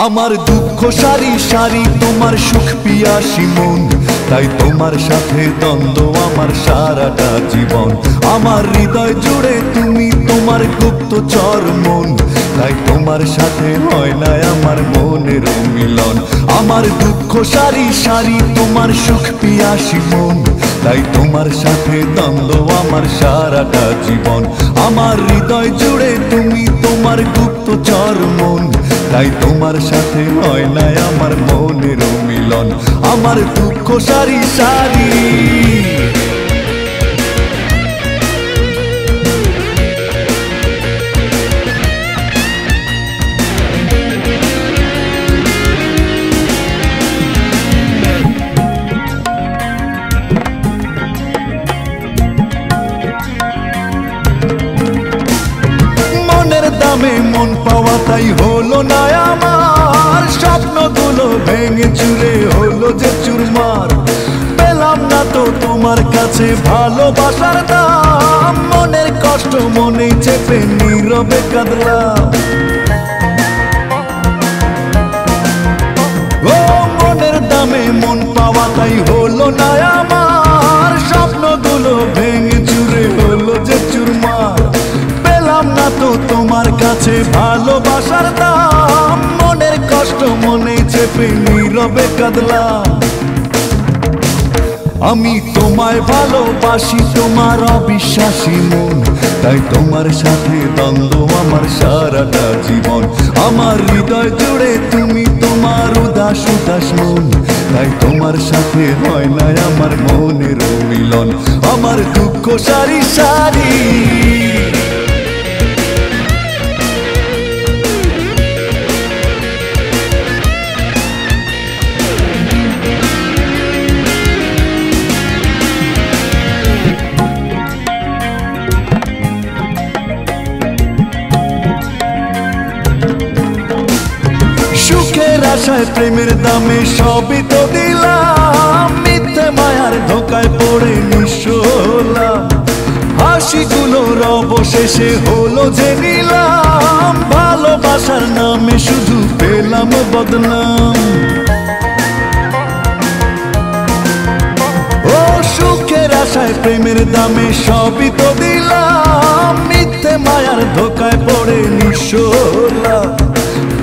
আমার দুঃখ সারি সারি তোমার সুখ পিয়াসী মন, তাই তোমার সাথে দ্বন্দ্ব আমার সারাটা জীবন। আমার হৃদয় জুড়ে তুমি তোমার গুপ্তচর মন, তাই তোমার সাথে হয় না আমার মনের মিলন। আমার দুঃখ সারি সারি তোমার সুখ পিয়াসী মন, তাই তোমার সাথে দ্বন্দ্ব আমার সারাটা জীবন। আমার হৃদয় জুড়ে তুমি তোমার গুপ্তচর মন, তাই তোমার সাথে হয় না আমার মনের মিলন। আমার দুঃখ সারি সারি মনের দামে মন পাওয়া তাই হলো না আমার, স্বপ্নগুলো ভেঙে চুরে হলো যে চুরমার। পেলাম না তো তোমার কাছে ভালোবাসার দাম, মনের কষ্ট মনে চেপে নীরবে কাঁদলাম। ও মনের দামে মন পাওয়া তাই হলো না আমার, স্বপ্নগুলো ভেঙে চুরে হলো যে চুরমার। পেলাম না তো তোমার কাছে ভালোবাসার দাম, মনের কষ্ট মনে চেপে নীরবে কাঁদলাম। আমি তোমায় ভালোবাসি তোমার অবিশ্বাসী মন, তাই তোমার সাথে দ্বন্দ্ব আমার সারাটা জীবন। আমার হৃদয় জুড়ে তুমি তোমার উদাস উদাস মন, তাই তোমার সাথে হয় না আমার মনের মিলন। আমার দুঃখ সারি সারি আশায় প্রেমের দামে সবই তো দিলাম, মিথ্যে মায়ার ধোকায় পড়ে নিঃস্ব হলাম। হাসিগুলোর অবশেষে হলো যে নিলাম, ভালোবাসার নামে শুধু পেলাম বদনাম। ও সুখের আশায় প্রেমের দামে সবই তো দিলাম, মিথ্যে মায়ার ধোকায় পড়ে নিঃস্ব হলাম।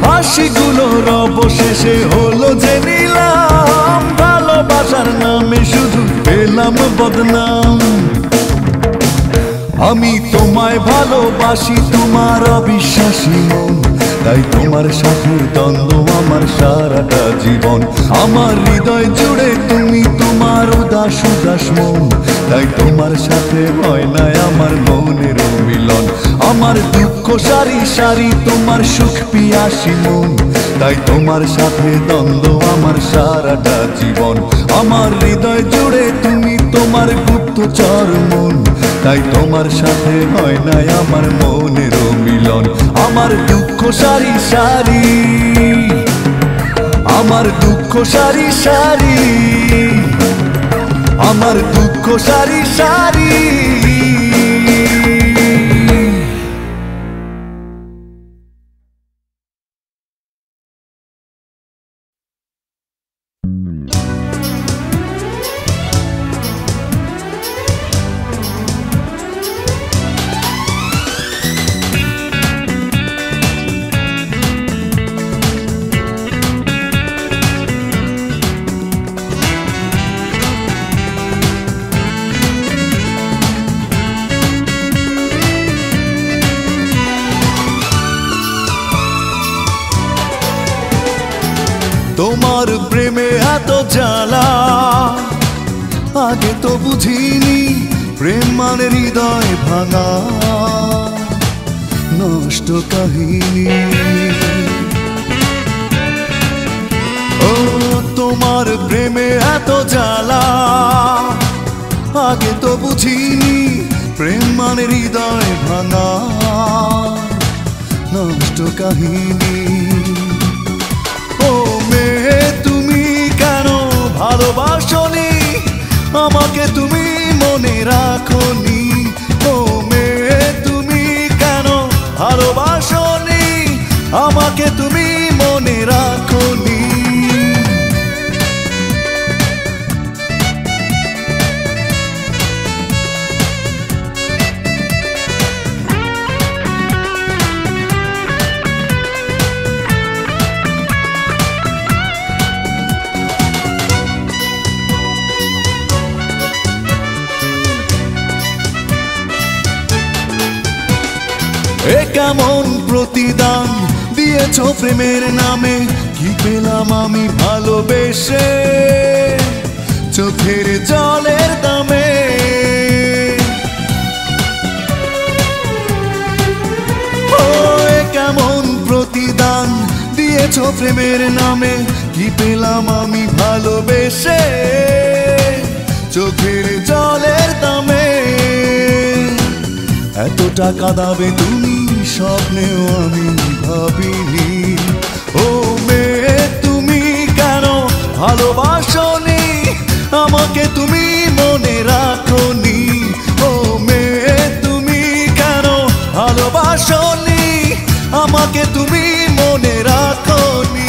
হাসিগুলোর অবশেষে হলো যে নিলাম, ভালোবাসার নামে শুধু পেলাম বদনাম। আমি তোমায় ভালোবাসি তোমার অবিশ্বাসী মন, তাই তোমার সাথে দ্বন্দ্ব আমার সারাটা জীবন। আমার হৃদয় জুড়ে তুমি তোমার উদাস উদাস মন, তাই তোমার সাথে হয় না আমার মনের মিলন। আমার দুঃখ সারি সারি তোমার সুখ পিয়াসী মন, তাই তোমার সাথে দ্বন্দ্ব আমার সারাটা জীবন। আমার হৃদয় জুড়ে তুমি তোমার গুপ্তচর মন, তাই তোমার সাথে হয় না আমার মনের মিলন। আমার দুঃখ সারি সারি আমার দুঃখ সারি সারি আমার দুঃখ সারি সারি তোমার প্রেমে এত জ্বালা আগে তো বুঝিনি, প্রেম মানে হৃদয় ভাঙা নষ্ট কাহিনী। ও তোমার প্রেমে এত জ্বালা আগে তো বুঝিনি, প্রেম মানে হৃদয় ভাঙা নষ্ট কাহিনী। ও মেয়ে তুমি কেন ভালোবাসনি আমাকে, তুমি মনে রাখনি। ও মেয়ে তুমি কেন ভালোবাসনি আমাকে, তুমি মনে রাখ এ কেমন প্রতিদান দিয়েছো প্রেমের নামে, কি পেলাম আমি ভালোবেসে চোখের জলের দামে। ও এ কেমন প্রতিদান দিয়েছো প্রেমের নামে, কি পেলাম আমি ভালোবেসে চোখের জলের দামে। এত টাকা দাবে তুমি স্বপ্নেও আমি ভাবিনি। ও মেয়ে তুমি কেন ভালোবাসোনি, আমাকে তুমি মনে রাখোনি। ও মেয়ে তুমি কেন ভালোবাসোনি, আমাকে তুমি মনে রাখোনি।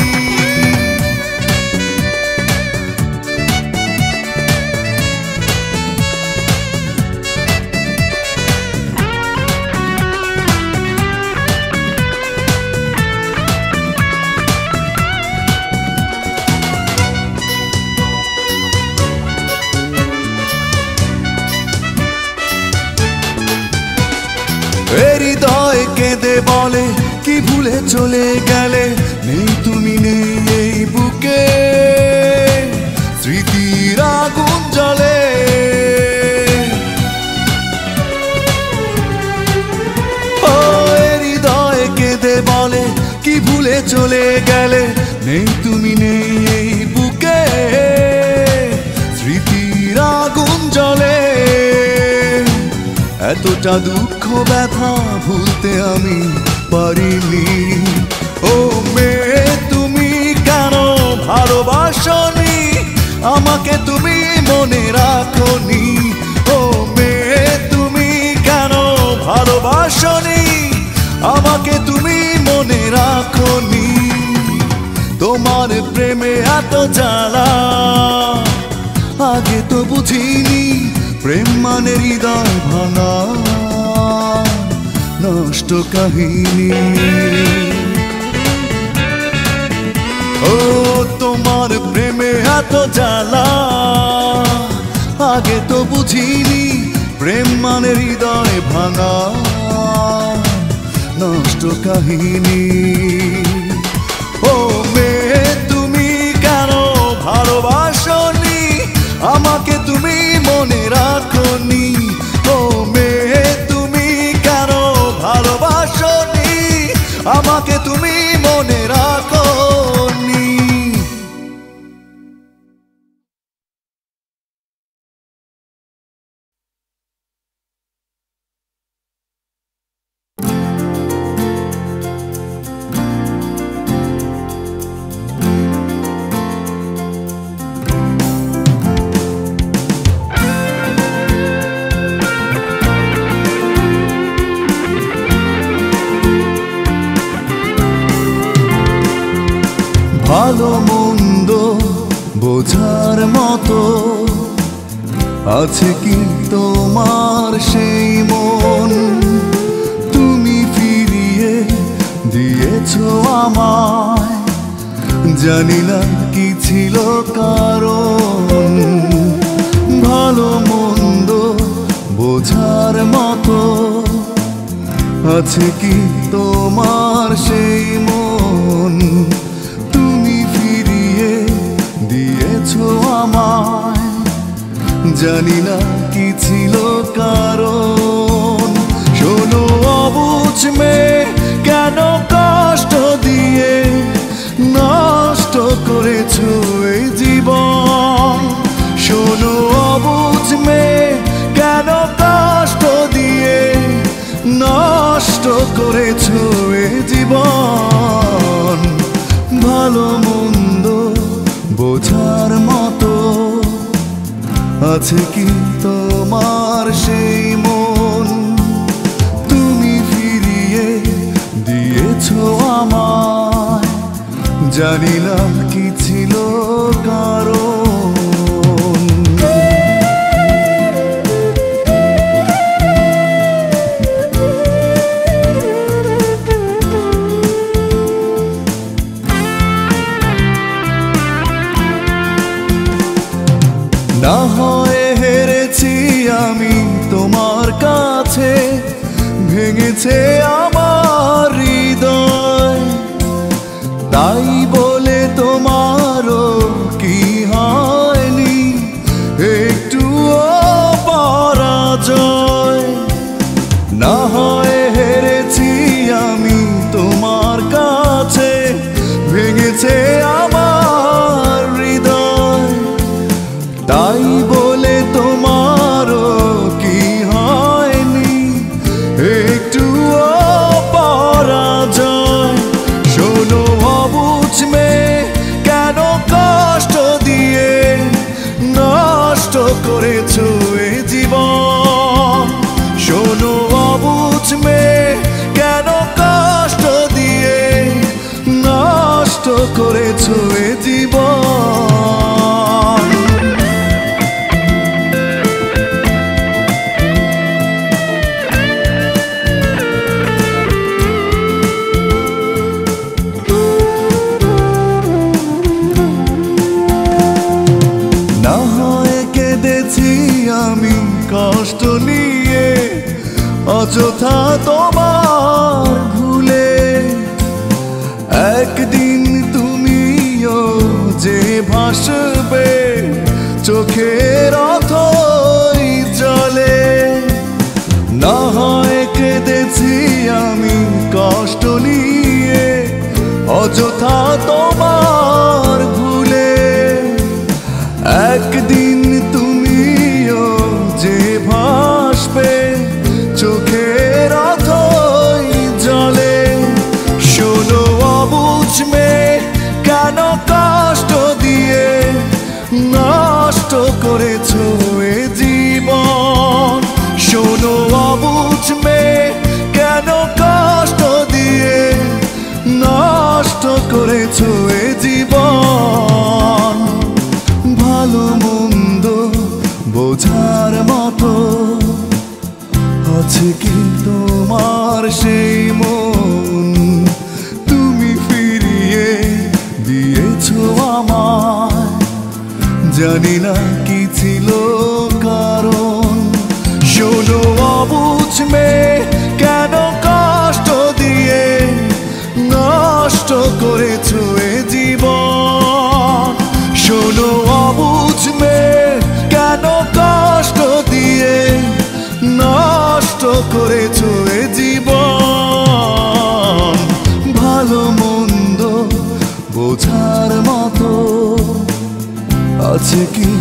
হৃদয় কেঁদে বলে কি ভুলে চলে গেলে, নেই তুমি নেই এই বুকে, স্মৃতির আগুন জ্বলে। ও হৃদয় কেঁদে বলে কি ভুলে চলে গেলে, নেই তুমি নেই এই বুকে, স্মৃতির আগুন জ্বলে। এতটা দুঃখ ব্যথা ভুলতে আমি পারিনি। ও মেয়ে তুমি কেন ভালোবাসোনি, আমাকে তুমি মনে রাখোনি। ও মেয়ে তুমি কেন ভালোবাসোনি, আমাকে তুমি মনে রাখোনি। তোমার প্রেমে এত জ্বালা আগে তো বুঝিনি, প্রেম মানে হৃদয় ভাঙা নষ্ট কাহিনী। ও তোমার প্রেমে এত জ্বালা আগে তো বুঝিনি, প্রেম মানে হৃদয় ভাঙা নষ্ট কাহিনী। ও মেয়ে তুমি কেন ভালোবাসোনি, আমাকে তুমি মনে রাখোনি। ও মেয়ে তুমি কেন ভালোবাসোনি, আমাকে তুমি মনে রাখোনি। ভালো মন্দ বোঝার মতো আছে কি তোমার সেই মন, তুমি ফিরিয়ে দিয়েছো আমায়, জানি না কি ছিল কারণ। ভালো মন্দ বোঝার মতো আছে কি তোমার সেই মন, দিয়েছো আমায়, জানি না কি ছিল কারণ। শোনো অবুঝ মেয়ে কেন কষ্ট দিয়ে নষ্ট করেছো এই জীবন। শোনো অবুঝ মেয়ে কেন কষ্ট দিয়ে নষ্ট করেছো এই জীবন। ভালো মন্দ বোঝার মতো আছে কি তোমার সেই মন, তুমি ফিরিয়ে দিয়েছো আমায়, জানি না কি ছিল কারণ। না হয় হেরেছি আমি তোমার কাছে, ভেঙেছে আমার করেছো এ জীবন। শোনো অবুঝ মেয়ে, কেন কষ্ট দিয়ে নষ্ট করেছো এ জীবন। না হয় কেঁদেছি আমি কষ্ট নিয়ে, অযথা তোমার ভুলে। একদিন তুমিও যে ভাসবে চোখের অথই জলে। না হয় কেঁদেছি আমি কষ্ট নিয়ে, অযথা তোমার ভুলে। একদিন তুমিও যে ভাসবে চোখের অথই জলে। শোনো অবুঝ মেয়ে, কেন কষ্ট দিয়ে নষ্ট করেছো এ জীবন। শোনো অবুঝ মেয়ে, কেন কষ্ট দিয়ে নষ্ট করেছো এ জীবন। ভালো মন্দ বোঝার মতো আছে কি তোমার সেই মন। তুমি ফিরিয়ে দিয়েছো আমায়, জানি না কি ছিল কারণ। শোনো অবুঝ মেয়ে, কেন কষ্ট দিয়ে নষ্ট করেছো এ জীবন। শোনো অবুঝ মেয়ে, কেন কষ্ট দিয়ে নষ্ট করেছো এ জীবন। ভালো মন্দ বোঝার মতো আছে কি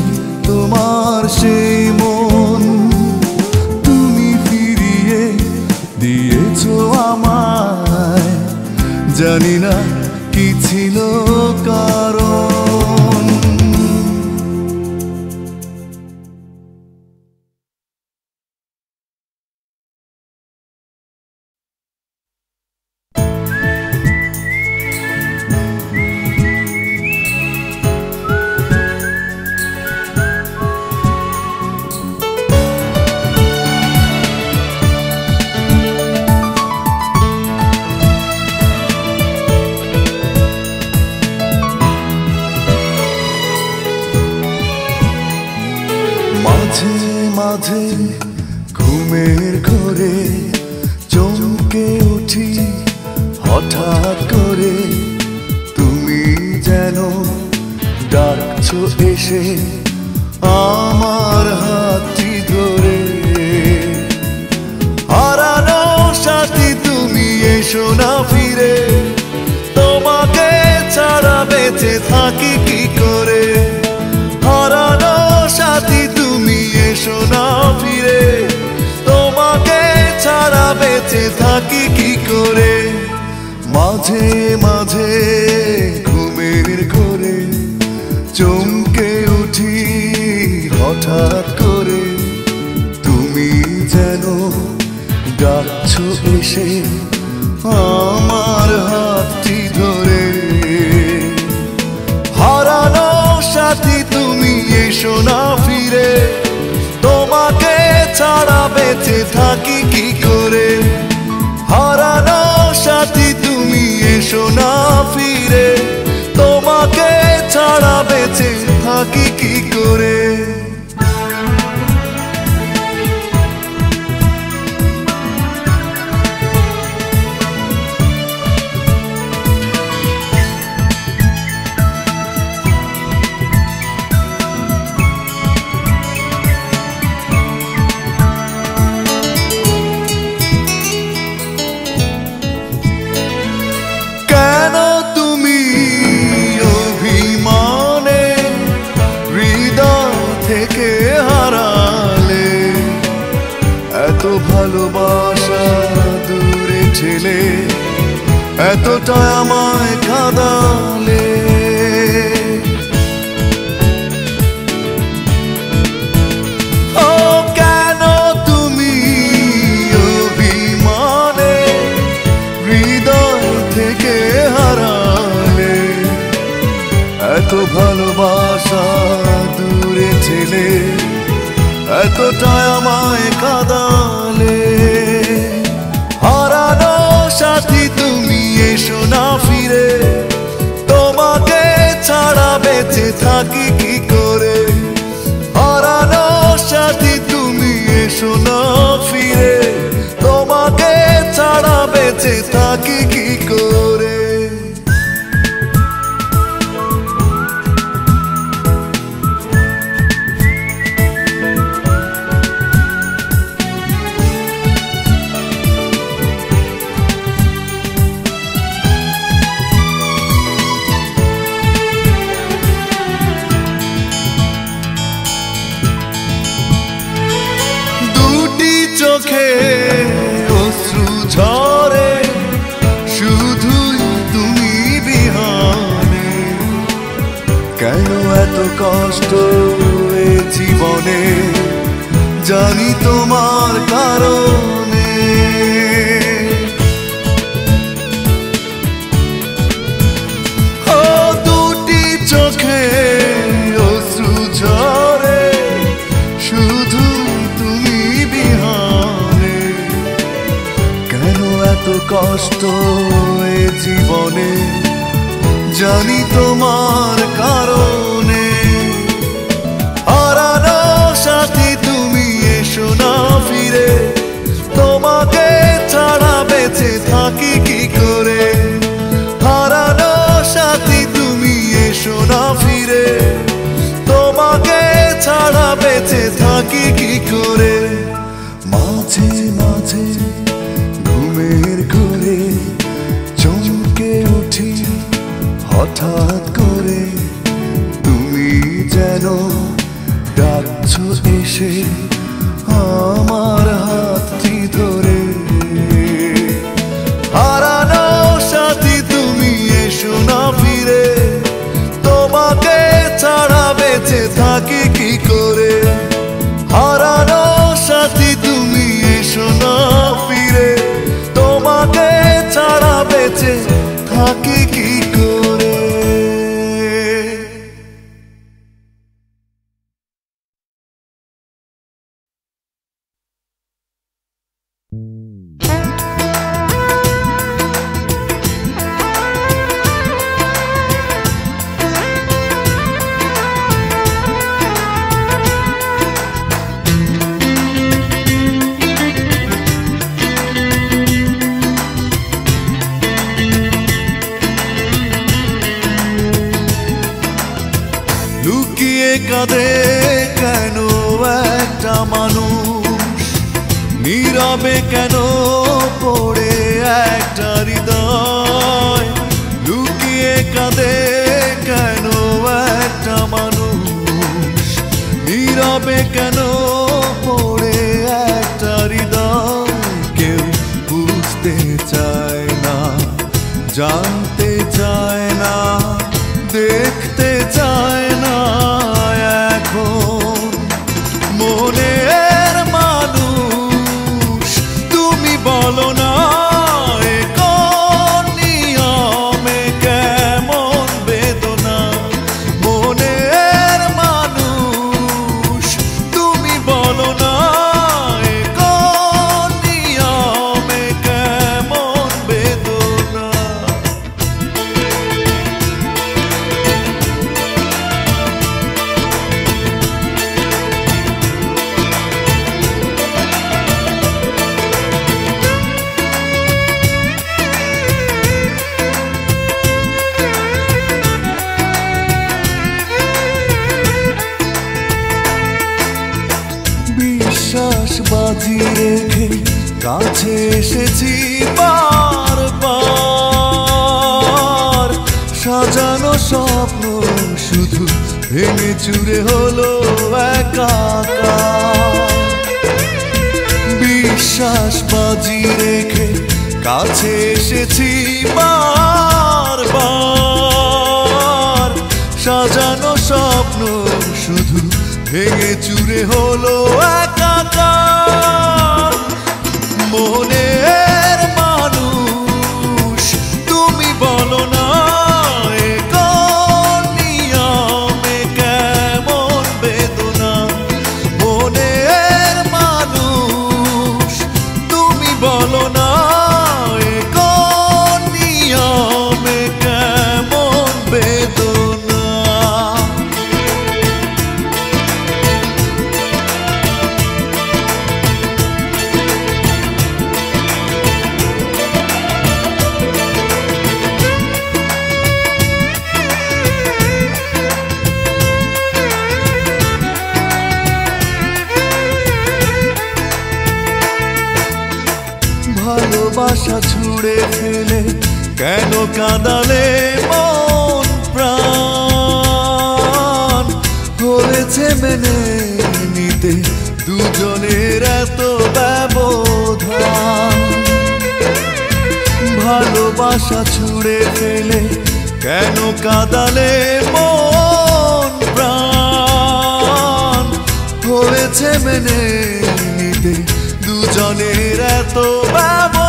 তোমার সেই মন। তুমি ফিরিয়ে দিয়েছো আমায়, জানি না কি ছিল কারণ। মাঝে মাঝে ঘুমের ঘোরে চমকে উঠি হঠাৎ করে। তুমি যেন ডাকছো এসে আমার হাতটি ধরে। হারানো সাথী তুমি এসো না ফিরে, তোমাকে ছাড়া বেঁচে থাকি কি করে। হারানো সাথী তুমি এসো না ফিরে, তোমাকে ছাড়া বেঁচে থাকি কি করে। মাঝে মাঝে ঘুমের ঘোরে চমকে উঠি হঠাৎ করে। তুমি যেন ডাকছো এসে আমার হাতটি ধরে। হারানো সাথী তুমি এসো না ফিরে, তোমাকে ছাড়া বেঁচে থাকি কি করে। হারানো সাথী তুমি এসো না ফিরে, তোমাকে ছাড়া বেঁচে থাকি কি করে। এত ভালোবাসা দূরে ঠেলে এতটা আমায় কাঁদালে। জেনে এতটাই আমায় কাঁদালে। হারানো সাথী তুমি এসো না ফিরে, তোমাকে ছাড়া বেঁচে থাকি কি করে। হারানো সাথী তুমি এসো না ফিরে, তোমাকে ছাড়া বেঁচে থাকি কি করে। চোখে অশ্রু ঝরে শুধুই তুমি বিহানে, কেন এত কষ্ট এ জীবনে জানি তোমার কারণে। ও দুটি চোখে অশ্রু ঝরে শুধু তুমি বিহানে, কেন এত কষ্ট এ জীবনে জানি তোমার কারণে। হারানো সাথী তুমি এসো না ফিরে, তোমাকে ছাড়া বেঁচে থাকি কি করে। হারানো সাথী তুমি এসো না ফিরে, তোমাকে ছাড়া বেঁচে থাকি কি করে। মাঝে মাঝে ঘুমের ঘোরে চমকে উঠি হঠাৎ করে, তুমি যেন ডাকছো এসে আমার হাতটি ধরে। হারানো সাথী তুমি এসো না ফিরে, তোমাকে ছাড়া বেঁচে থাকি কি করে। হারানো সাথী তুমি এসো না ফিরে, তোমাকে ছাড়া বেঁচে থাকি কি করে। লুকিয়ে কাঁদে কেন একটা মানুষ, নীরবে কেন পড়ে একটা হৃদয়। লুকিয়ে কাঁদে কেন একটা মানুষ, নীরবে কেন পড়ে একটা হৃদয়। কেউ বুঝতে চায় না, জানতে চায় না, দেখতে চায় না এখন মনের মানুষ। তুমি বলো না এ কোন নিয়মে কেমন বেদনা। মনের মানুষ তুমি বলো না এ কোন নিয়মে কেমন বেদনা। বিশ্বাস বাজি রেখে কাছে এসেছি বারবার, সাজানো স্বপ্ন শুধু ভেঙে চুরে হলো একাকার। বিশ্বাস বাজি রেখে কাছে এসেছি বারবার, সাজানো স্বপ্ন শুধু ভেঙে চুরে হলো একাকার। মনের মানুষ তুমি বলো না এ কোন নিয়মে কেমন বেদনা। ছুড়ে ফেলে কেন কাঁদালে মন প্রাণ হয়েছে মেনে নিতে দুজনের এত ব্যবধান ভালোবাসা ছুড়ে ফেলে কেন কাঁদালে মন প্রাণ হয়েছে মেনে নিতে দুজনের এত ব্যবধান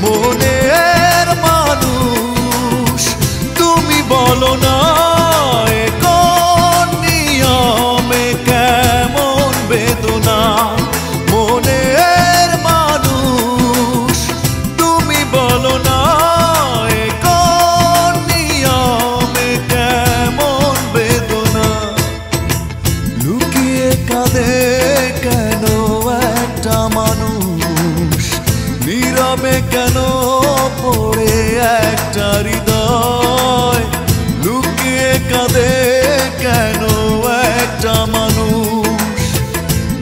মনের মানুষ তুমি বলো না কোন নিয়মে কেমন বেদনা মনের মানুষ তুমি বলো না কোন নিয়মে কেমন বেদনা লুকিয়ে কাঁদে কেন একটা মানুষ নীরবে কেন পড়ে একটা হৃদয় লুকিয়ে কাঁদে কেন একটা মানুষ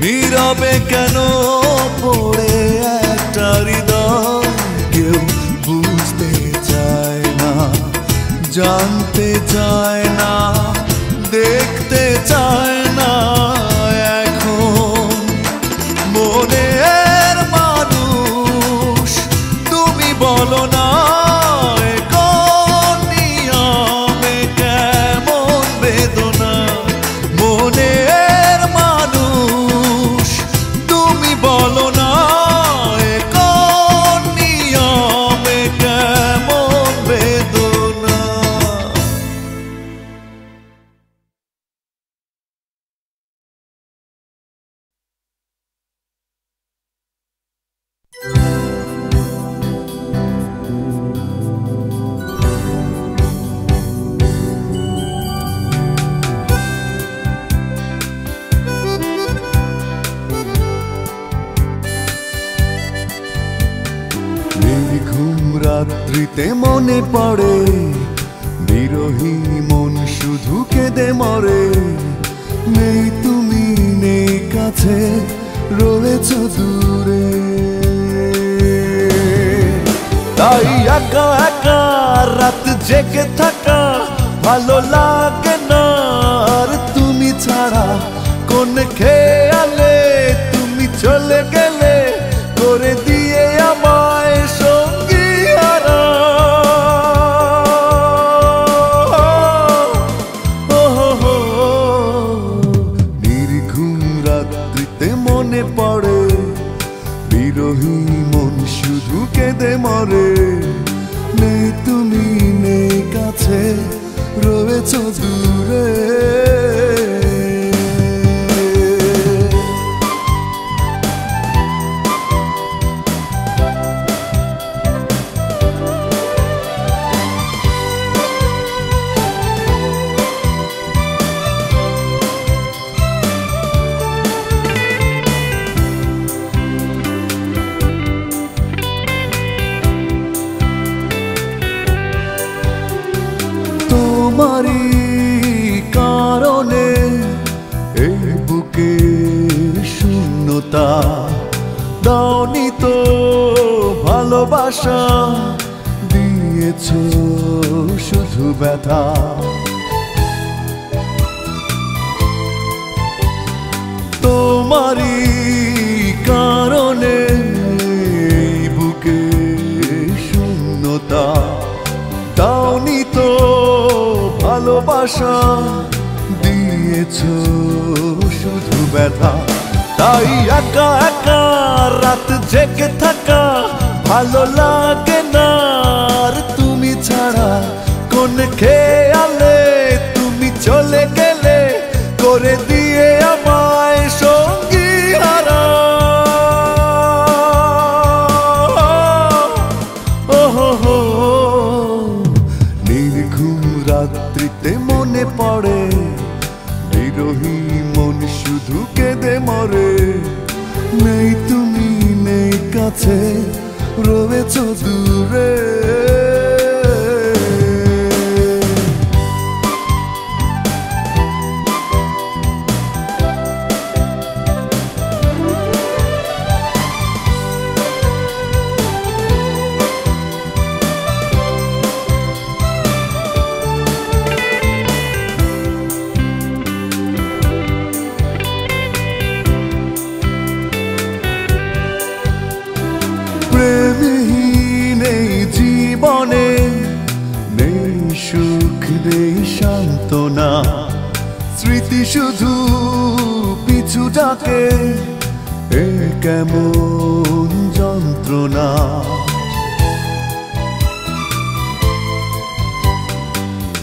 নীরবে কেন পড়ে একটা হৃদয় কেউ বুঝতে চায় না জানতে চায় না দেখতে চায় না এখন মনের মানুষ তুমি বলো না কোন নিয়মে কেমন বেদনা মনের মানুষ তুমি বলো না কোন নিয়মে কেমন বেদনা নির্ঘুম রাত্রিতে মনে পড়ে বিরহী মন শুধু কেঁদে মরে নেই তুমি নেই কাছে রয়েছ দূরে তাই একা একা রাত জেগে থাকা ভালো লাগে না আর তুমি ছাড়া কোন খেয়ালে তুমি চলে গেলে করে দিয়ে আমায় সঙ্গী হারা নির্ঘুম রাত্রিতে মনে পড়ে বিরহী মন শুধু কেঁদে মরে নেই তুমি নেই কাছে রয়েছ দূরে তোমারই কারণে এই বুকের শূন্যতা দাওনি তো ভালোবাসা দিয়েছ শুধু ব্যথা তোমারই কারণে এই বুকের শূন্যতা দাওনি তো ভালোবাসা দিয়েছ শুধু ব্যথা তাই একা একা রাত জেগে থাকা ভালো লাগে না আর তুমি ছাড়া কোন খেয়ালে তুমি চলে গেলে করে দিয়ে আমায় সঙ্গী হারা নির্ঘুম রাত্রিতে মনে পড়ে বিরহী মন শুধু কেঁদে মরে নেই তুমি নেই কাছে রয়েছ দূরে স্মৃতি শুধু পিছু ডাকে, এ কেমন যন্ত্রণা।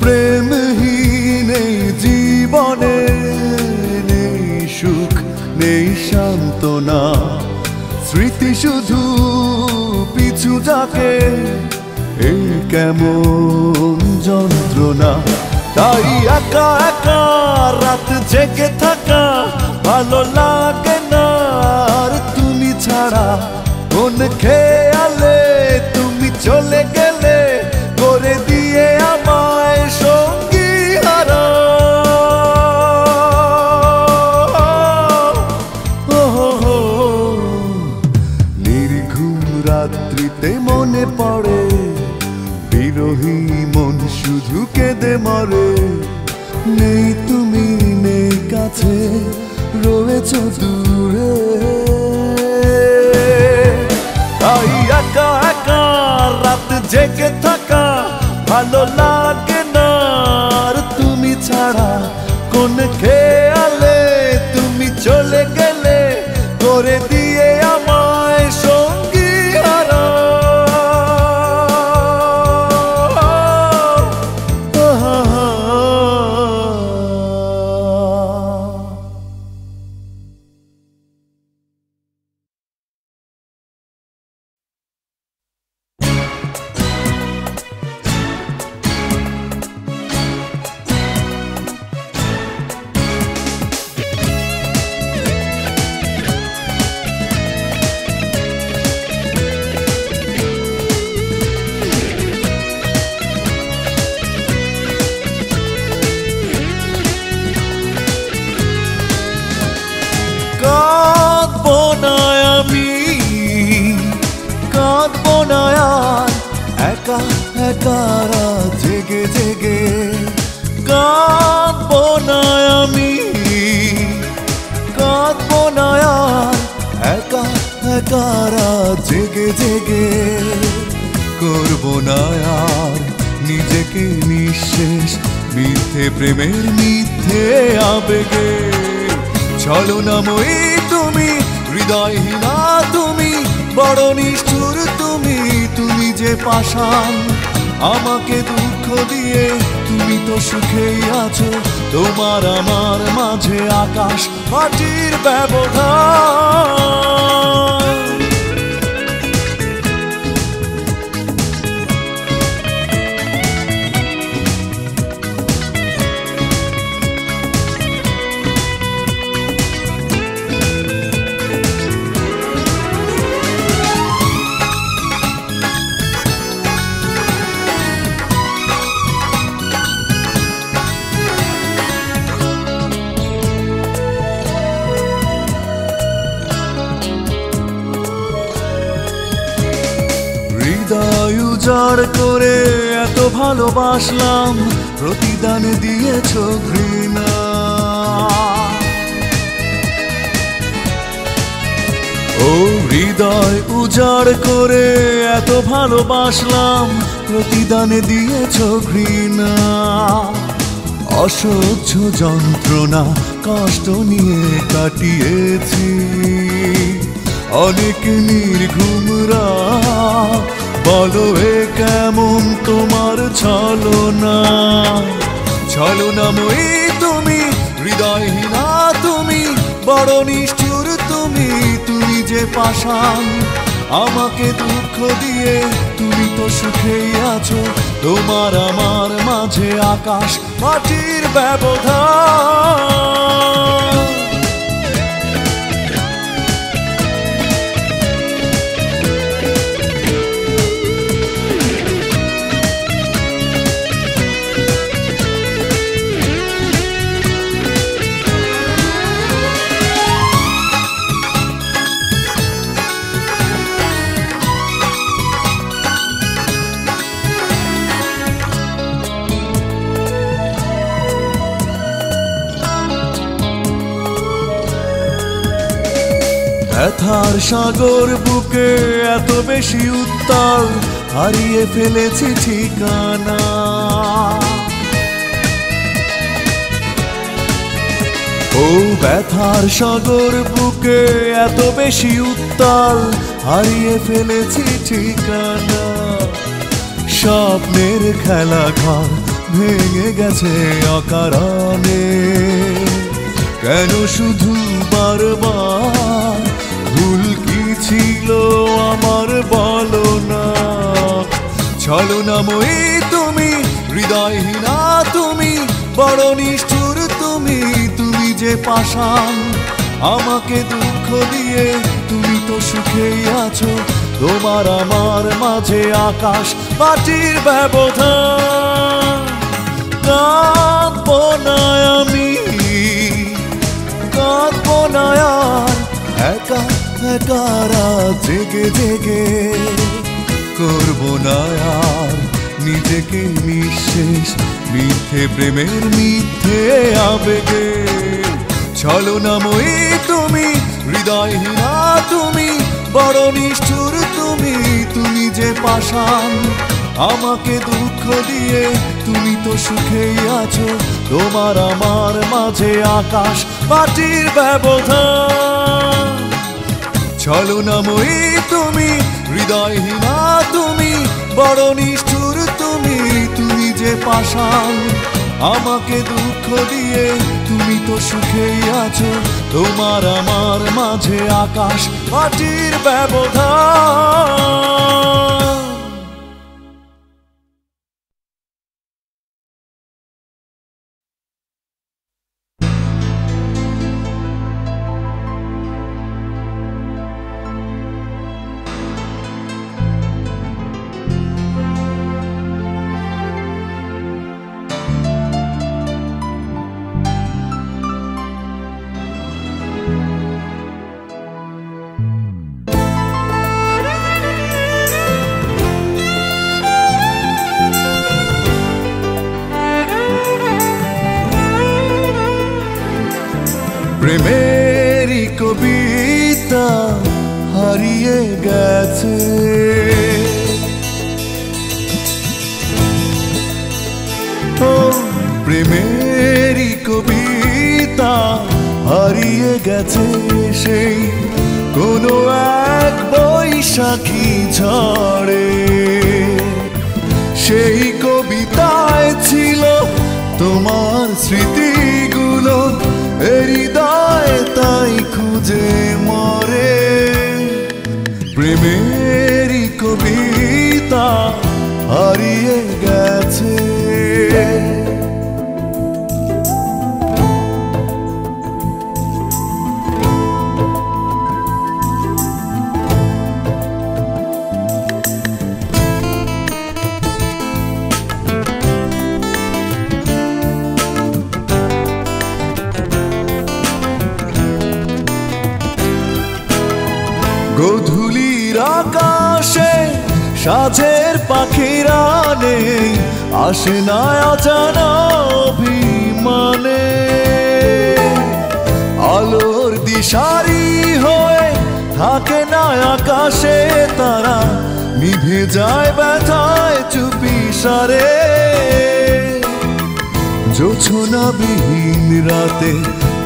প্রেমহীন এই জীবনে নেই সুখ নেই সান্ত্বনা, স্মৃতি শুধু পিছু ডাকে, এ কেমন যন্ত্রণা। তাই একা একা রাত জেগে থাকা ভালো লাগে না, আর তুমি ছাড়া কোন খেয়ালে তুমি চলে গেলে করে দিয়ে আমায় সঙ্গী হারা। নির্ঘুম রাত্রিতে মনে পড়ে বিরহী মন শুধু কেঁদে মরে। নেই তুমি নেই কাছে রয়েছ দূরে, তাই একা একা রাত জেগে থাকা ভালো লাগে না, আর তুমি ছাড়া কোন খেয়ালে তুমি চলে গেলে করে দিয়ে আমায় সঙ্গী হারা। একা একা রাত জেগে জেগে কাঁদবো না আমি, কাঁদবো না আর একা একা রাত জেগে জেগে। করবো না আর নিজেকে নিঃশেষ মিথ্যে প্রেমের মিথ্যে আবেগে। ছলনাময়ী তুমি, হৃদয়হীনা তুমি, বড় নিষ্ঠুর তুমি, তুমি যে পাষাণ আমাকে দুঃখ দিয়ে। তুমি তো সুখেই আছো, তোমার আমার মাঝে আকাশ মাটির ব্যবধান। হৃদয় উজাড় করে এত ভালোবাসলাম, প্রতিদান দিয়েছ ঘৃণা। ও হৃদয় উজাড় করে এত ভালোবাসলাম, প্রতিদান দিয়েছ ঘৃণা। অসহ্য যন্ত্রণা কষ্ট নিয়ে কাটিয়েছি অনেক নির্ঘুম রাত। বলো এ কেমন তোমার ছলনা, ছলনাময়ী তুমি, হৃদয়হীনা তুমি, বড় নিষ্ঠুর তুমি, তুমি যে পাষাণ আমাকে দুঃখ দিয়ে। তুমি তো সুখেই আছো, তোমার আমার মাঝে আকাশ মাটির ব্যবধান। ব্যথার সাগর বুকে এত বেশি উত্তাল, হারিয়ে ফেলেছি ঠিকানা। ও ব্যথার সাগর বুকে এত বেশি উত্তাল, হারিয়ে ফেলেছি ঠিকানা। স্বপ্নের খেলা ঘর ভেঙে গেছে অকারণে, কেন শুধু বারবার? ভুল কি ছিল আমার বলো না। ছলনাময়ী তুমি, হৃদয়হীনা তুমি, বড় নিষ্ঠুর তুমি, তুমি যে পাষাণ। আমাকে দুঃখ দিয়ে তুমি তো সুখেই আছো, তোমার আমার মাঝে আকাশ মাটির ব্যবধান। কাঁদবো না আমি, কাঁদবো না আর, একা একা রাত জেগে জেগে করবো না আর নিজেকে নিঃশেষ মিথ্যে প্রেমের মিথ্যে আবেগে। ছলনাময়ী তুমি, হৃদয়হীনা তুমি, বড় নিষ্ঠুর তুমি, তুমি যে পাষাণ। আমাকে দুঃখ দিয়ে তুমি তো সুখেই আছো, তোমার আমার মাঝে আকাশ মাটির ব্যবধান। ছলনাময়ী তুমি, হৃদয়হীনা তুমি, বড় নিষ্ঠুর তুমি, তুমি যে পাষাণ। আমাকে দুঃখ দিয়ে তুমি তো সুখেই আছো, তোমার আমার মাঝে আকাশ মাটির ব্যবধান। প্রেমেরই কবিতা হারিয়ে গেছে, ও প্রেমেরই কবিতা হারিয়ে গেছে সেই কোনো এক বৈশাখী ঝড়ে। সেই কবিতায় ছিল তোমার স্মৃতিগুলো, হৃদয় তাই খুঁজে মরে। প্রেমেরই কবিতা হারিয়ে গেছে। গধূলির আকাশে সাঁঝের পাখিরা নেই, আসে না অজানা অভিমানে। আলোর দিশারি হয়ে থাকে না আকাশে তারা, নিভে যায় ব্যথায় চুপি সারে। জোছনাবিহীন রাতে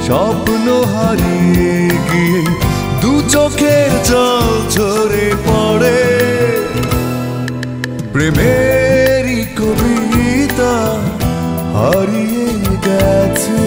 স্বপ্ন হারিয়ে গিয়ে দু চোখের জল ঝরে পড়ে। প্রেমেরই কবিতা হারিয়ে গেছে।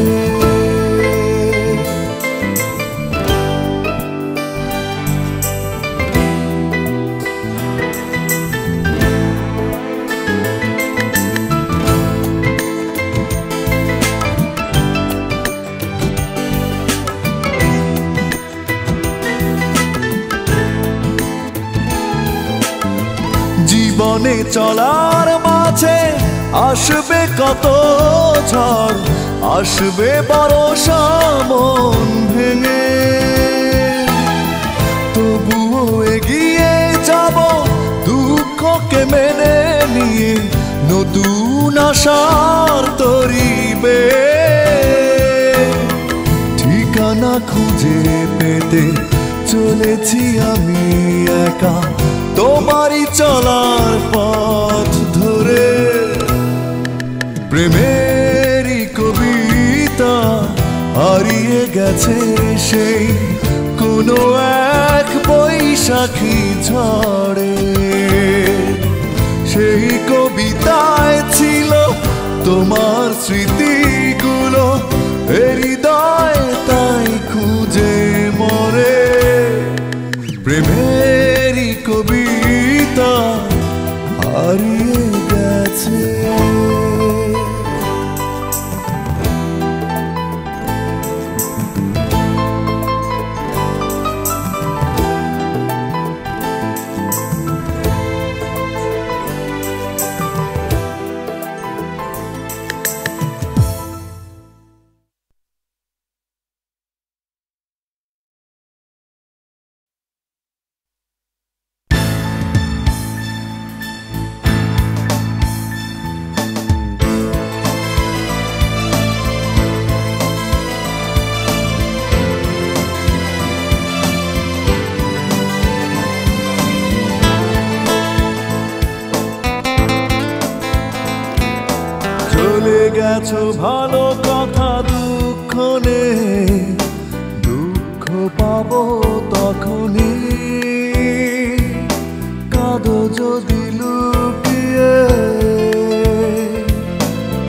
জীবনে চলার মাঝে আসবে কত ঝড়, আসবে বর্ষা মন ভেঙে। তবুও এগিয়ে যাব দুঃখকে মেনে নিয়ে, নতুন আশার তরিবে। ঠিকানা খুঁজে পেতে চলেছি আমি একা, তোমারই চলার পথ ধরে। প্রেমেরই কবিতা হারিয়ে গেছে সেই কোনো এক বৈশাখী ঝড়ে। সেই কবিতায় ছিল তোমার স্মৃতিগুলো, হৃদয় তাই খুঁজে মরে। প্রেমেরই কবিতা হারিয়ে গেছে। চলে গেছো ভালো কথা, দুঃখ নেই, দুঃখ পাবো তখনই। কাঁদো যদি লুকিয়ে,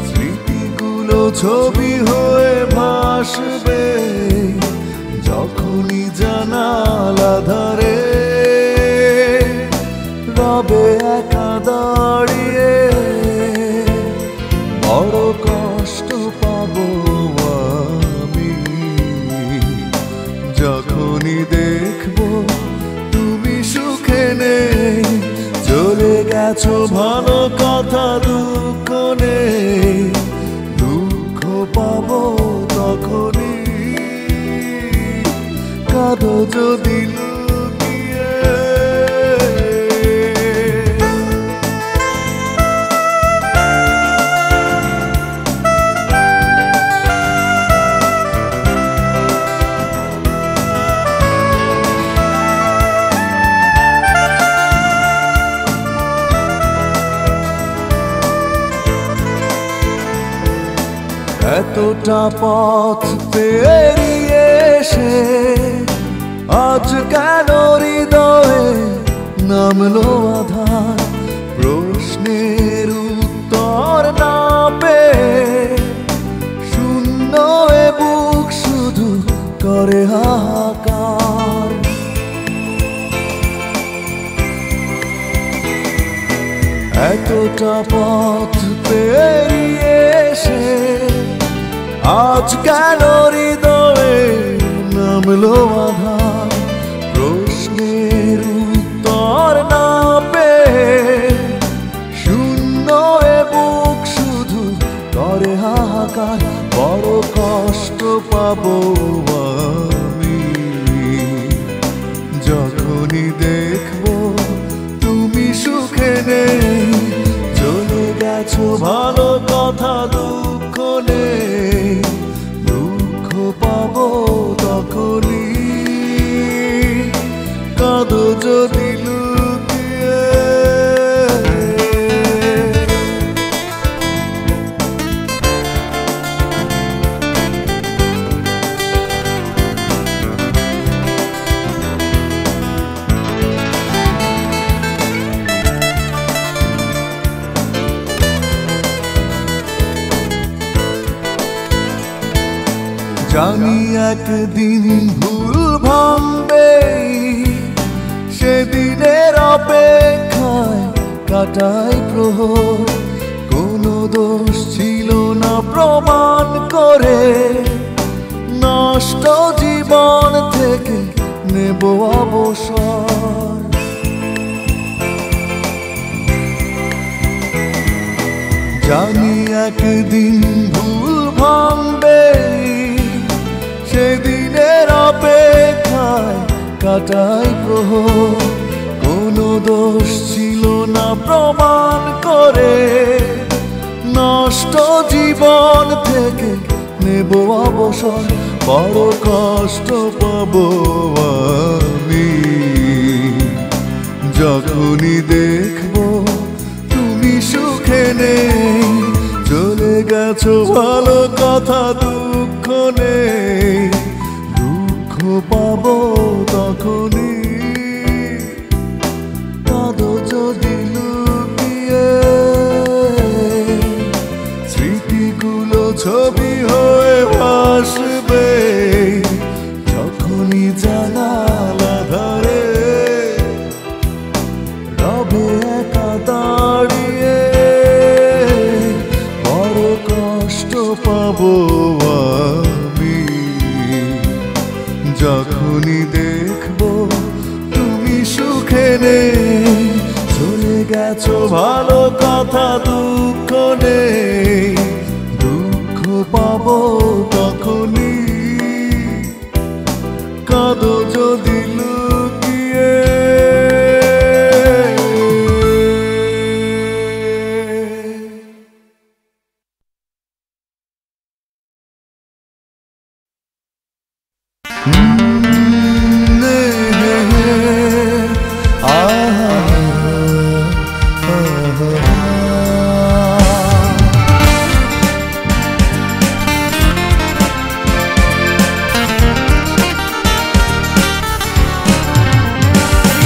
স্মৃতিগুলো ছবি হয়ে ভাসবে যখনই জানালা ধারে। রবে একা দাঁড়িয়ে, বড় কষ্ট পাবো আমি যখনই দেখবো তুমি সুখে নেই। চলে গেছো ভালো কথা, দুঃখ নেই, দুঃখ পাবো তখনই। কাঁদো যদি লুকিয়ে। এতটা পথ পেরিয়ে এসে আজ কেন হৃদয়ে নামলো আধার। প্রশ্নের উত্তর না পেয়ে শূন্য এ বুক শুধু করে হাহাকার। এতটা পথ পেরিয়ে এসে আজ কেন হৃদয়ে নামলো আধার। প্রশ্নের উত্তর না পেয়ে শূন্য এ বুক শুধু করে হাহাকার। বড় কষ্ট পাবো আমি যখনই দেখবো তুমি সুখে নেই। চলে গেছো ভালো কথা, দুঃখ নেই, দুঃখ পাবো তখনই। কাঁদো যদি লুকিয়ে। জানি একদিন ভুল ভাঙবে, সেদিনের অপেক্ষায় কাটাই প্রহর। কোনো দোষ ছিল না প্রমাণ করে, নষ্ট জীবন থেকে নেব অবসর। জানি একদিন ভুল ভাঙবে, সেদিনের অপেক্ষায় কাটাই প্রহর। কোনো দোষ ছিল না প্রমাণ করে, নষ্ট জীবন থেকে নেব অবসর। বড় কষ্ট পাবো আমি যখনই দেখবো তুমি সুখে নেই। চলে চলে গেছো ভালো কথা, দুঃখ নেই, দুঃখ পাবো তখনই। কাঁদো যদি লুকিয়ে, স্মৃতিগুলো ছবি হয়ে ভাসবে যখনই জানালা ধারে রবে একা দাঁড়িয়ে। বড় কষ্ট পাবো আমি যখনই দেখবো তুমি সুখে নেই। চলে গেছো ভালো কথা, দুঃখ নেই, দুঃখ পাবো তখনই। কাঁদো যদি লুকিয়ে।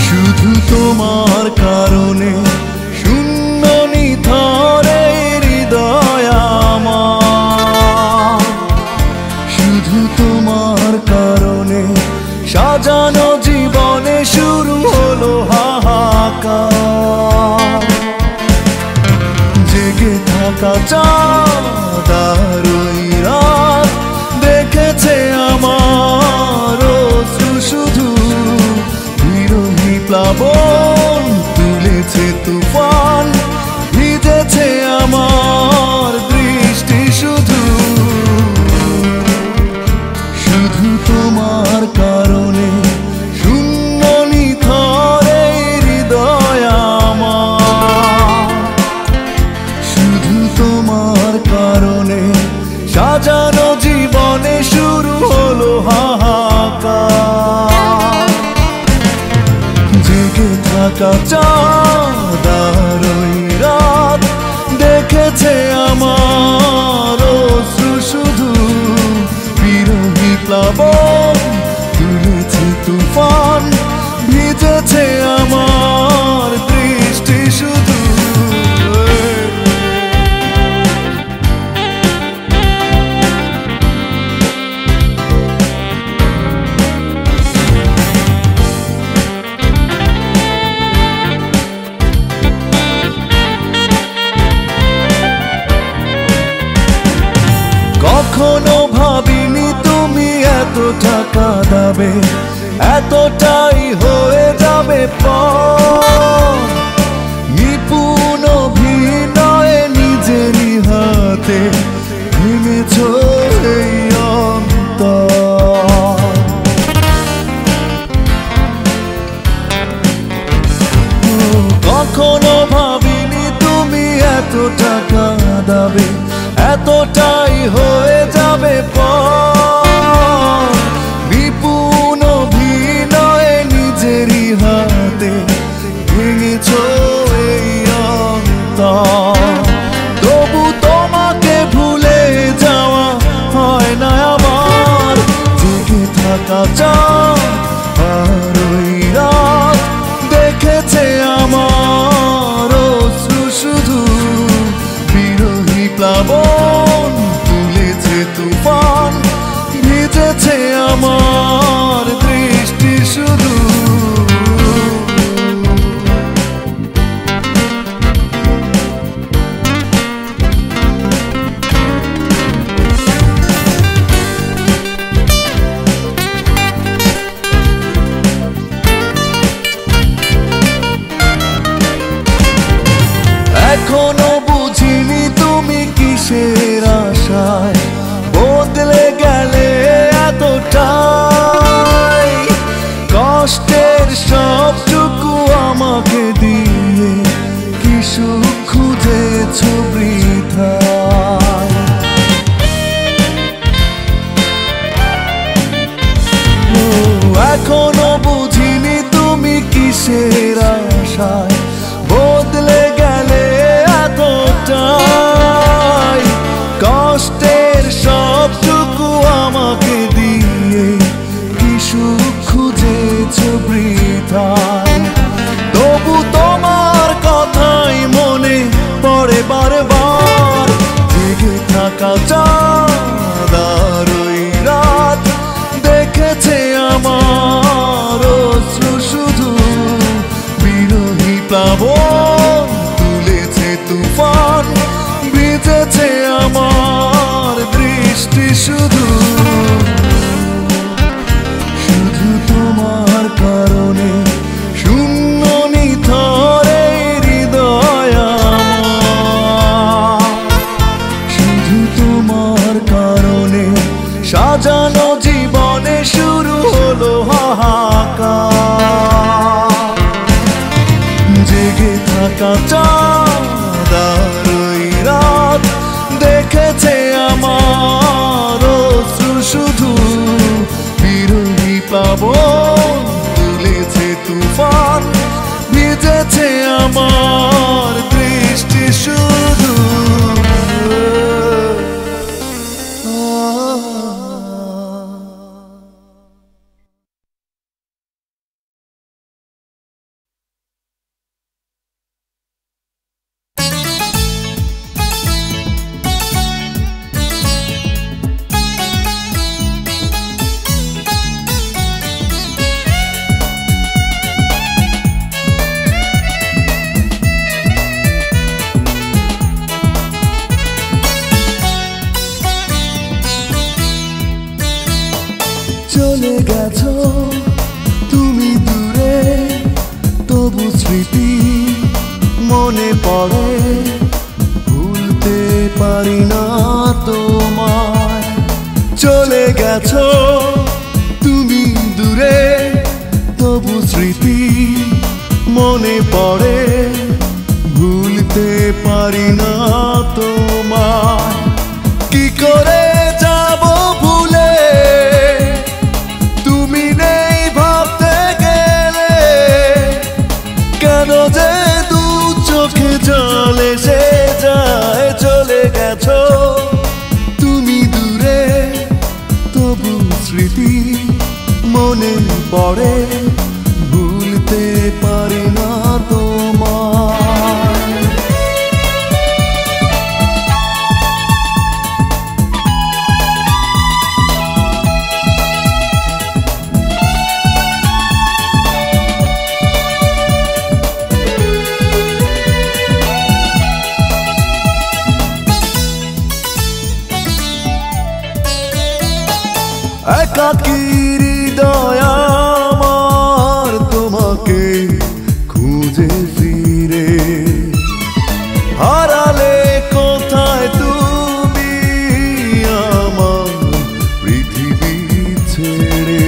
শুধু তোমার কারণে শূন্য নিথরে হৃদয় আমার, শুধু তোমার কারণে সাজানো জীবনে শুরু হলো হাহাকার। জেগে থাকা চাঁদ আর ওই রাত দেখেছে আমার অশ্রু শুধু। বিরোহী প্লাবন তুলেছে তুফান, ভিজেছে আমার দৃষ্টি শুধু। শুধু তোমার কারণে শূন্য নিথরে হৃদয় আমার, শুধু তোমার কারণে সাজানো জীবনে শুরু হলো হাহাকার। জেগে থাকা চাঁদ আর ওই রাত দেখেছে আমার অশ্রু শুধু। বিরোহী প্লাবন তুলেছে তুফান, ভিজেছে আমার দৃষ্টি শুধু। কখনো ভাবিনি তুমি এতটা কাঁদাবে, এতটাই হয়ে যাবে পর। নিপুণ অভিনয়ে নিজেরই হাতে ভেঙেছো এই অন্তর। কখনো ভাবিনি তুমি এতটা কাঁদাবে, এতটাই হয়ে যাবে পর। বিপুল অভিনয়ে নিজেরই হাতে ভেঙেছো এই অন্তর। তবু তোমাকে ভুলে যাওয়া হয় না আমার। জেগে থাকা চাঁদ আর ওই রাত দেখেছে আমার অশ্রু শুধু। বিরোহী প্লাবন তুলেছে তুফান, ভিজেছে আমার দৃষ্টি শুধু। এখনো বুঝিনি তুমি কিসের আশায় বদলে গেলে এতটাই। কষ্টের সবটুকু আমাকে দিয়ে কি সুখ খুঁজেছ বৃথায়। এখনো বুঝিনি তুমি কিসের আশায় বদলে গেলে এতটাই। জীবনে শুরু হলো হাহাকার। জেগে থাকা চাঁদ আর ওই রাত দেখেছে আমার অশ্রু শুধু। বিরোহী প্লাবন তুলেছে তুফান, ভিজেছে আমার দৃষ্টি শুধু। চলে গেছো তুমি দূরে, তবু স্মৃতি মনে পড়ে। ভুলতে পারি না তোমায়। চলে গেছো তুমি দূরে, তবু স্মৃতি মনে পড়ে। ভুলতে পারি না তোমায়। কি করে যাব ভুলে, তুমি নেই ভাবতে গেলে। কেন যে দু চোখে জল এসে যায়। চলে গেছো তুমি দূরে, তবু স্মৃতি মনে পড়ে। ভুলতে পারি না তোমায়। একাকী হৃদয় আমার তোমাকে খুঁজে ফিরে। হারালে কোথায় তুমি আমার পৃথিবী ছেড়ে।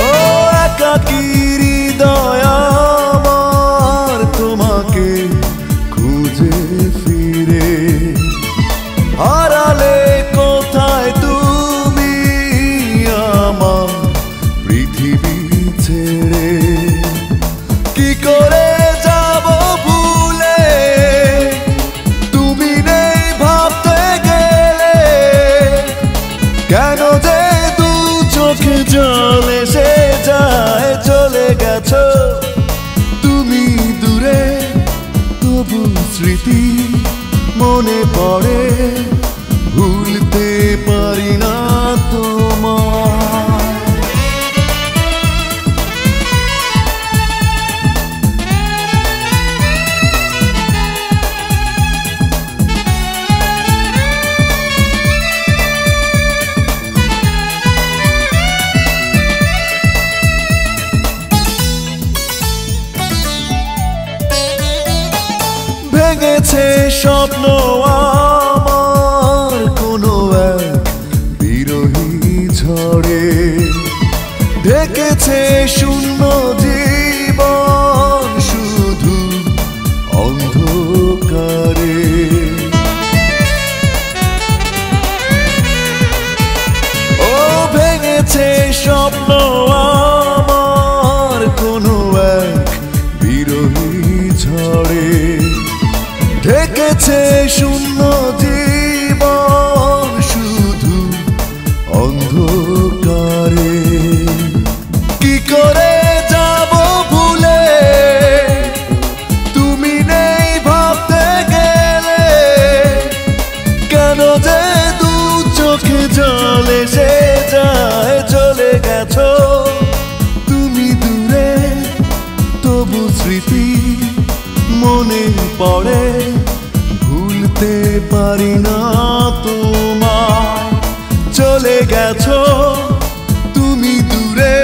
ও একাকী হৃদয় আমার তোমাকে খুঁজে ফিরে। হারালে কোথায় তুমি আমার পৃথিবী ছেড়ে। কি করে যাব ভুলে, তুমি নেই ভাবতে গেলে। কেন যে দু চোখে জল এসে যায়। চলে গেছো তুমি দূরে, তবু স্মৃতি মনে পড়ে। ভুলতে পারি না তোমায়। ভেঙেছে স্বপ্ন আমার কোনো এক বিরহী ঝড়ে। ঢেকেছে শূন্য জীবন শুধু অন্ধকারে। ও ভেঙেছে স্বপ্ন আমার কোনো এক বিরহী ঝড়ে। ঢেকেছে শূন্য জীবন শুধু অন্ধকারে। কি করে যাব ভুলে, তুমি নেই ভাবতে গেলে। কেন যে দু চোখে জল এসে যায়। চলে গেছো তুমি দূরে, তবু স্মৃতি মনে পড়ে। ভুলতে পারি না তোমায়। চলে গেছো তুমি দূরে,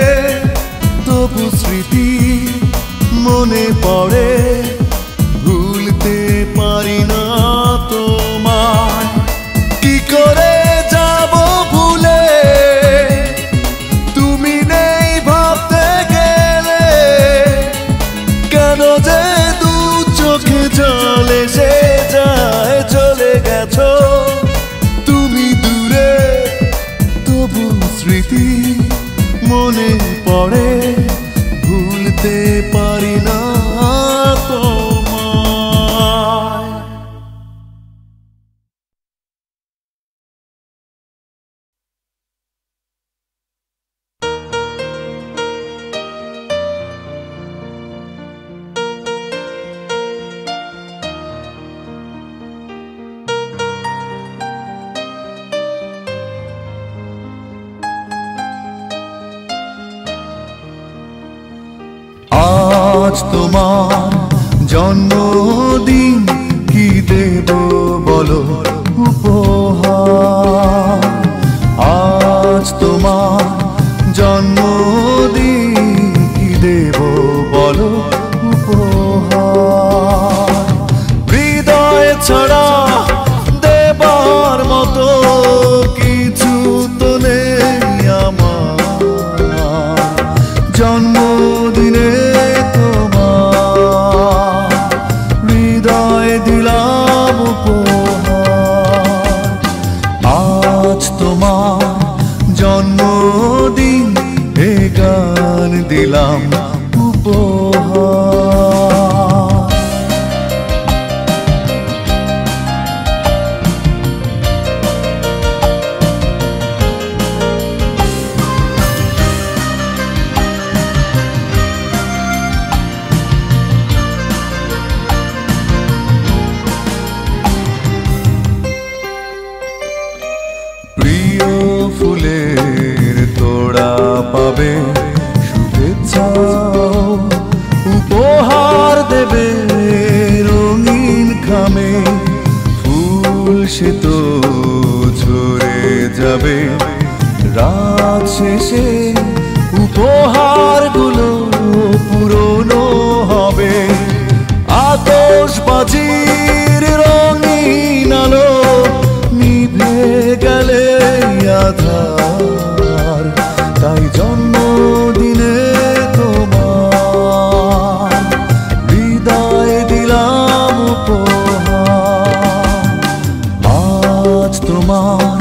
তবু স্মৃতি মনে পড়ে। ভুলতে পারি না তোমায়। আজ তোমার জন্মদিন, কি দেব বলো উপহার। আজ তোমার জন্মদিন, কি দেব বলো উপহার। হৃদয় ছাড়া দেবার মতো কিছু তো নেই আমার, জন্মদিনে তোমার হৃদয় দিলাম উপহার। আজ তোমার জন্মদিন, এ গান দিলাম উপহার। প্রিয় ফুলের তোড়া পাবে শুভেচ্ছা, উপহার দেবে রঙিন খামে। ফুল সে তো ঝরে যাবে রাত শেষে, উপহারগুলো পুরনো হবে। আতশবাজির রঙিন আলো নিভে গেলে আধার, তাই জন্মদিনে তোমার হৃদয় দিলাম উপহার। আজ তোমার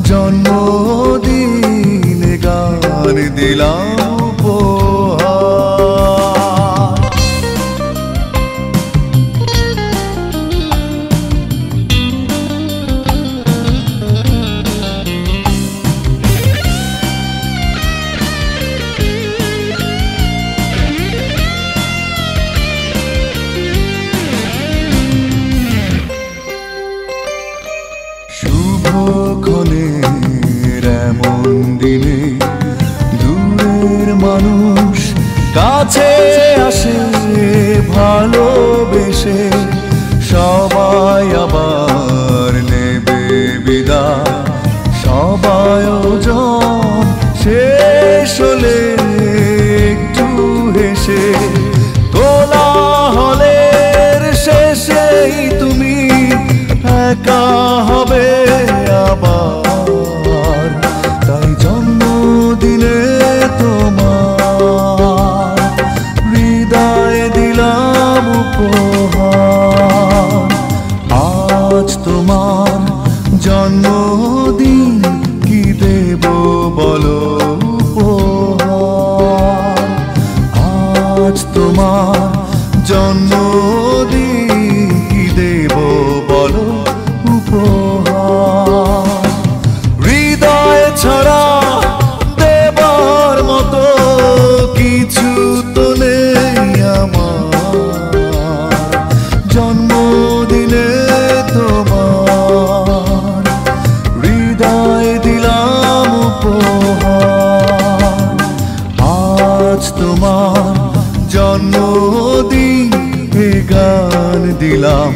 জন্মদিন, গান দিলাম উপহার। শুভক্ষণের এমন দিনে দূরের মানুষ কাছে আসে ভালোবেসে। সবাই আবার নেবে বিদায়, সবাই আয়োজন শেষ হলে একটু হেসে। কোলাহলের শেষেই তুমি একা হবে আবার, তাই জন্মদিনে তোমার হৃদয় দিলাম উপহার। আজ তোমার জন্মদিন, কি দেব বলো উপহার। আজ তোমার জন্মদিন, কি দেব বলো উপহার। হৃদয় ছাড়া দেবার মতো কিছু তো নেই আমার, জন্মদিনে তোমার হৃদয় দিলাম উপহার। আজ তোমার জন্মদিন, এ গান দিলাম